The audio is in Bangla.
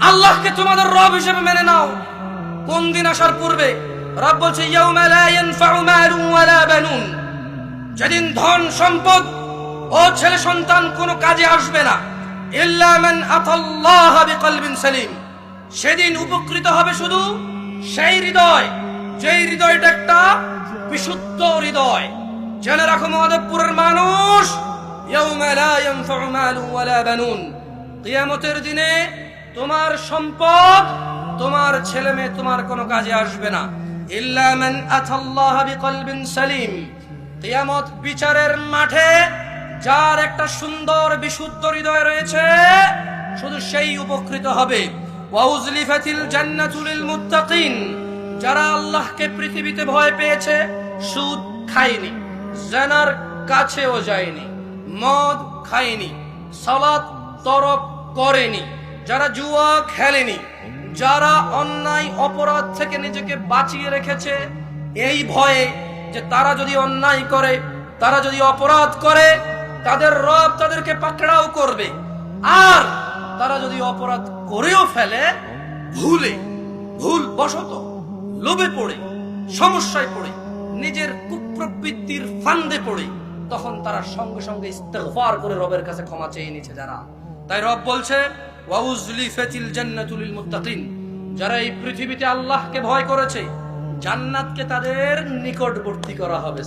আল্লাহকে তোমাদের রব হিসেবে মেনে নাও। কোন দিন আসার পূর্বে রব বলছে ইয়াউমা লা ইয়ানফাউ মালুন ওয়ালা বানুন, যেদিন ধন সম্পদ ও ছেলে সন্তান কোনো কাজে আসবে না, ইল্লা মান আতাল্লাহ বিকলবিন সালিম, সেদিন উপকৃত হবে শুধু সেই হৃদয় যেই হৃদয়টা একটা বিশুদ্ধ হৃদয়। জেনে রাখো মাদারপুরের মানুষ, ইয়াউমা লা ইয়ানফাউ মালুন ওয়ালা বানুন, কিয়ামতের দিনে তোমার সম্পদ, তোমার ছেলে মেয়ে তোমার কোনো কাজে আসবে না, ইল্লা মান আতাল্লাহ বিকলবিন সালিম। কিয়ামত বিচারের মাঠে যার একটা সুন্দর বিশুদ্ধ হৃদয় রয়েছে শুধু সেই উপকৃত হবে। ওয়া উজলিফাতিল জান্নাতু লিল মুত্তাকিন, যারা আল্লাহকে পৃথিবীতে ভয় পেয়েছে, সুদ খায়নি, জিনার কাছেও যায়নি, মদ খায়নি, সালাত তরক করেনি, যারা জুয়া খেলেনি, যারা অন্যায় অপরাধ থেকে নিজেকে বাঁচিয়ে রেখেছে এই ভয়ে যে তারা যদি অন্যায় করে, তারা যদি অপরাধ করে, তাদের রব তাদেরকে পাকড়াও করবে। আর তারা যদি অপরাধ করেও ফেলে, ভুল বশত লোভে পড়ে, সমস্যায় পড়ে, নিজের কুপ্রবৃত্তির ফান্দে পড়ে, তখন তারা সঙ্গে সঙ্গে ইস্তিগফার করে রবের কাছে ক্ষমা চেয়ে নিচ্ছে যারা। তাই রব বলছে ওয়া উজলিফাতিল জান্নাতু লিল মুত্তাকিন, যারা এই পৃথিবীতে আল্লাহকে ভয় করেছে, জান্নাতকে তাদের নিকটবর্তী করা হবে।